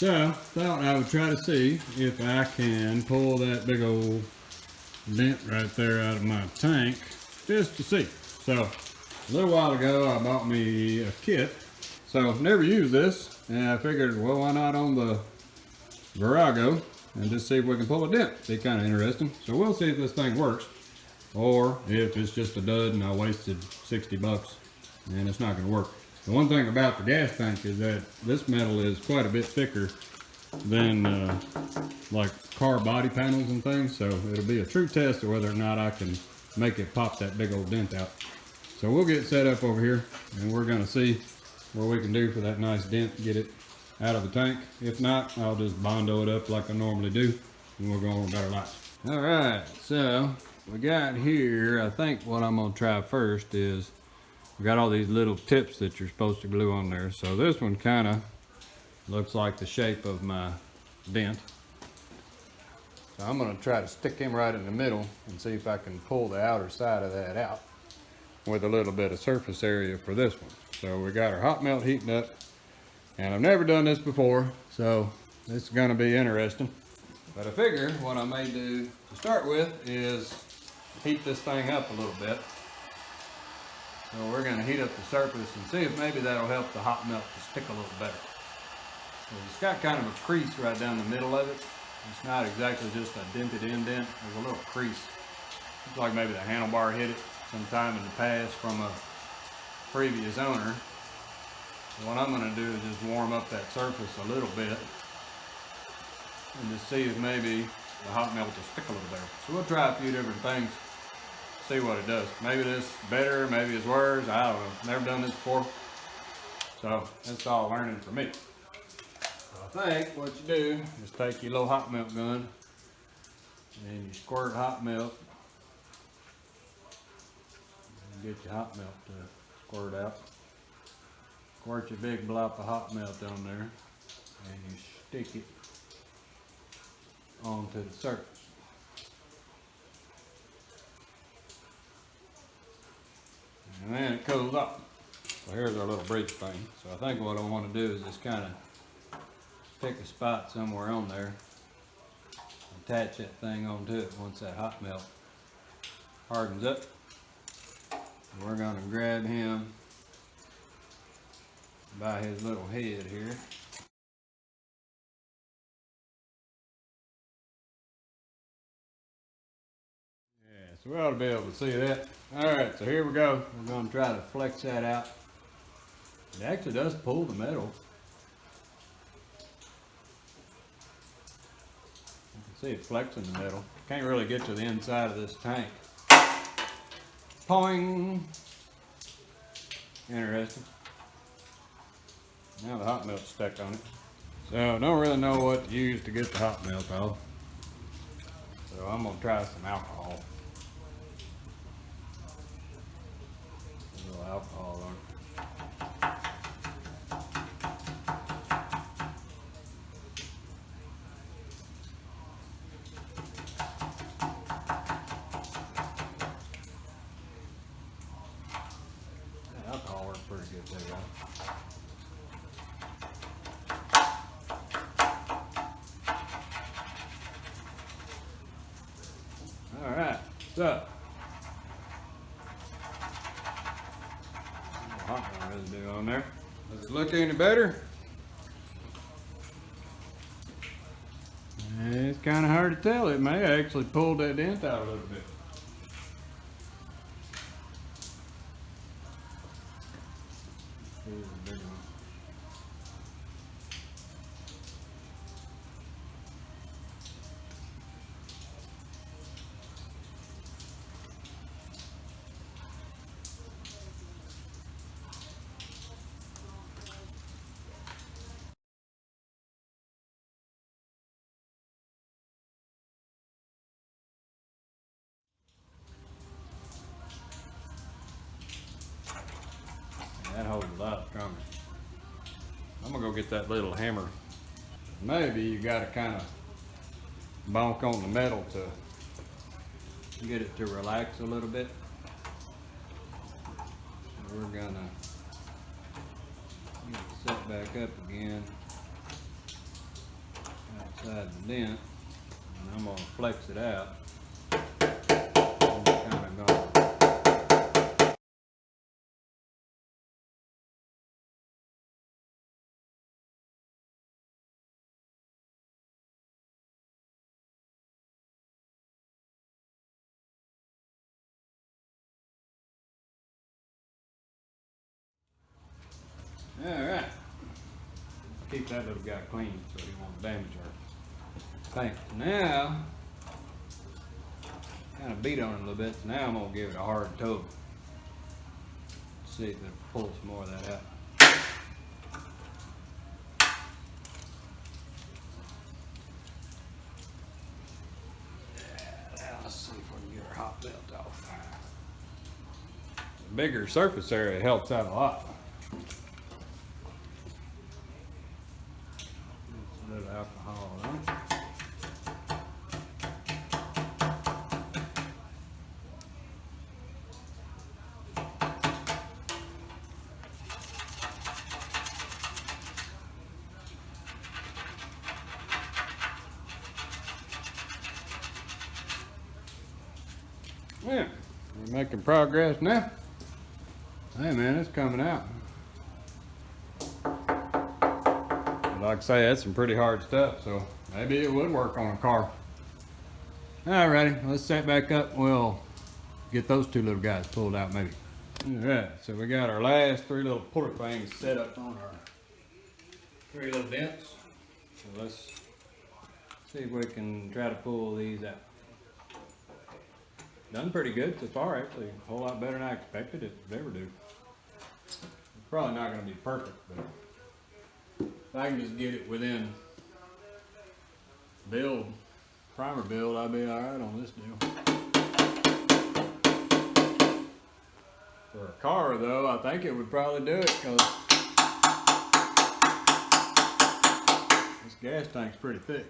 So, thought I would try to see if I can pull that big old dent right there out of my tank, just to see. So, a little while ago I bought me a kit. So, never used this, and I figured, well, why not on the Virago, and just see if we can pull a dent. Be kind of interesting. So we'll see if this thing works, or if it's just a dud and I wasted 60 bucks and it's not going to work. The one thing about the gas tank is that this metal is quite a bit thicker than like car body panels and things, so it'll be a true test of whether or not I can make it pop that big old dent out. So we'll get set up over here and we're going to see what we can do for that nice dent, get it out of the tank. If not, I'll just Bondo it up like I normally do and we'll go on a better life. All right, so we got here, I think what I'm going to try first is we got all these little tips that you're supposed to glue on there. So this one kind of looks like the shape of my dent. So I'm going to try to stick him right in the middle and see if I can pull the outer side of that out with a little bit of surface area for this one. So we got our hot melt heating up, and I've never done this before, so this is going to be interesting. But I figure what I may do to start with is heat this thing up a little bit. So we're going to heat up the surface and see if maybe that'll help the hot melt to stick a little better. So it's got kind of a crease right down the middle of it. It's not exactly just a dented indent. There's a little crease. Looks like maybe the handlebar hit it sometime in the past from a previous owner. So what I'm going to do is just warm up that surface a little bit and just see if maybe the hot melt will stick a little better. So we'll try a few different things. See what it does. Maybe this is better, maybe it's worse. I don't know. Never done this before. So it's all learning for me. So I think what you do is take your little hot melt gun and you squirt hot melt. And get your hot melt to squirt out. Squirt your big blob of hot melt on there and you stick it onto the surface. And then it cools off. So here's our little breach thing. So I think what I want to do is just kind of pick a spot somewhere on there, attach that thing onto it once that hot melt hardens up. And we're going to grab him by his little head here. So we ought to be able to see that. Alright, so here we go. We're going to try to flex that out. It actually does pull the metal. You can see it flexing the metal. Can't really get to the inside of this tank. Poing! Interesting. Now the hot melt's stuck on it. So I don't really know what to use to get the hot melt off. So I'm going to try some alcohol. Alcohol on it. Yeah, alcohol works pretty good too, guys. All right, so hot residue on there. Does it look any better? It's kind of hard to tell. It may actually pull that dent out a little bit. Here's a big one. That holds a lot stronger. I'm gonna go get that little hammer. Maybe you gotta kind of bonk on the metal to get it to relax a little bit. So we're gonna get it set back up again. inside the dent, and I'm gonna flex it out. I'm kind of gonna. All right. Keep that little guy clean so he won't damage our paint. Now, kind of beat on it a little bit. So now I'm gonna give it a hard toe. See if it pulls some more of that out. Now let's see if we can get our hot belt off. The bigger surface area helps out a lot. A little alcohol on it. Yeah, we're making progress now. Hey man, it's coming out. Like I say, that's some pretty hard stuff, so maybe it would work on a car. Alrighty, let's set back up. We'll get those two little guys pulled out maybe. Alright, so we got our last three little puller things set up on our three little dents. So let's see if we can try to pull these out. Done pretty good so far, actually. A whole lot better than I expected it to ever do. It's probably not going to be perfect, but if I can just get it within primer build, I'll be alright on this deal. For a car though, I think it would probably do it because this gas tank's pretty thick.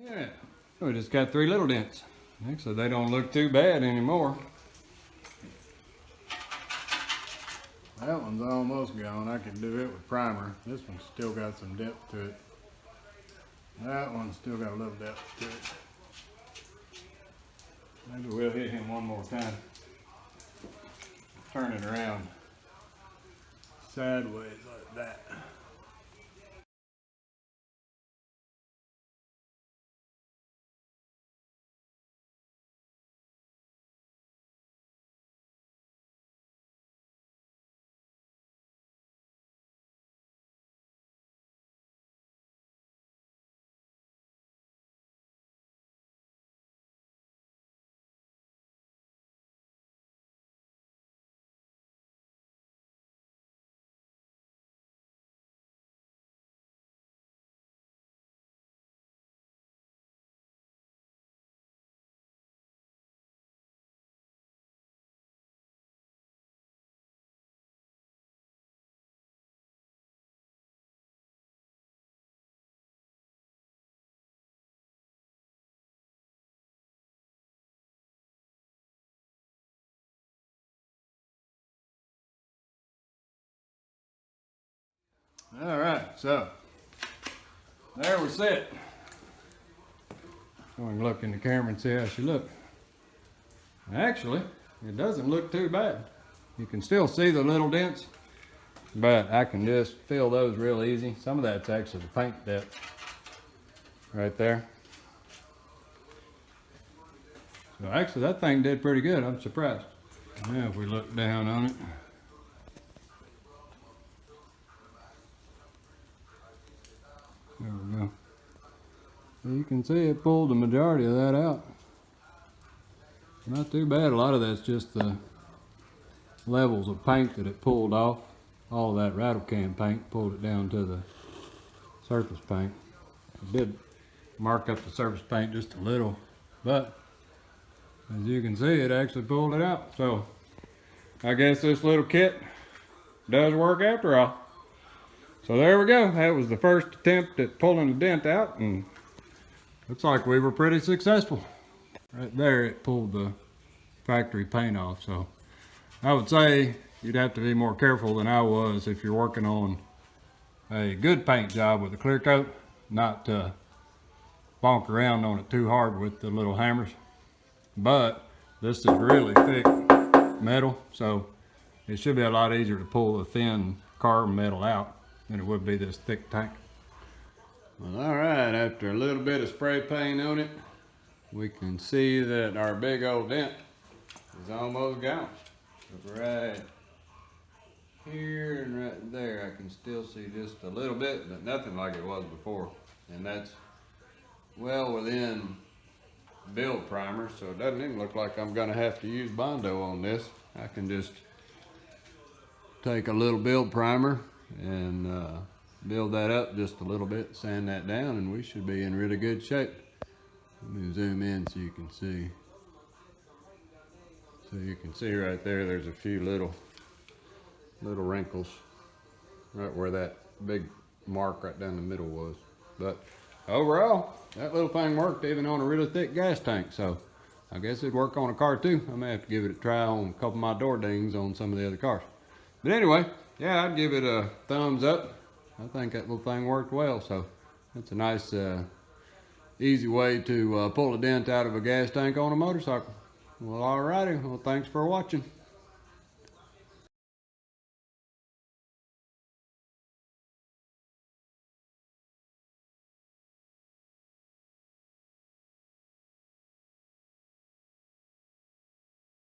Yeah, we just got three little dents. Actually, they don't look too bad anymore. That one's almost gone. I can do it with primer. This one's still got some depth to it. That one's still got a little depth to it. Maybe we'll hit him one more time. Turn it around sideways like that. All right, so there we sit. So we can look in the camera and see how she looks. Actually, it doesn't look too bad. You can still see the little dents, but I can just fill those real easy. Some of that's actually the paint depth right there. So actually that thing did pretty good. I'm surprised. Now if we look down on it, So you can see it pulled the majority of that out. Not too bad. A lot of that's just the levels of paint that it pulled off. All of that rattle can paint pulled it down to the surface paint. It did mark up the surface paint just a little, but as you can see, it actually pulled it out. So I guess this little kit does work after all. So there we go. That was the first attempt at pulling the dent out, and looks like we were pretty successful. Right there, it pulled the factory paint off. So I would say you'd have to be more careful than I was if you're working on a good paint job with a clear coat, not to bonk around on it too hard with the little hammers. But this is really thick metal, so it should be a lot easier to pull the thin carbon metal out than it would be this thick tank. Well, all right, after a little bit of spray paint on it, we can see that our big old dent is almost gone. Right here and right there, I can still see just a little bit, but nothing like it was before. And that's well within build primer, so it doesn't even look like I'm gonna have to use Bondo on this. I can just take a little build primer and build that up just a little bit, sand that down, and we should be in really good shape. Let me zoom in so you can see. So you can see right there, there's a few little wrinkles right where that big mark right down the middle was. But overall, that little thing worked even on a really thick gas tank, so I guess it'd work on a car too. I may have to give it a try on a couple of my door dings on some of the other cars. But anyway, yeah, I'd give it a thumbs up. I think that little thing worked well, so it's a nice, easy way to pull a dent out of a gas tank on a motorcycle. Well, alrighty. Well, thanks for watching.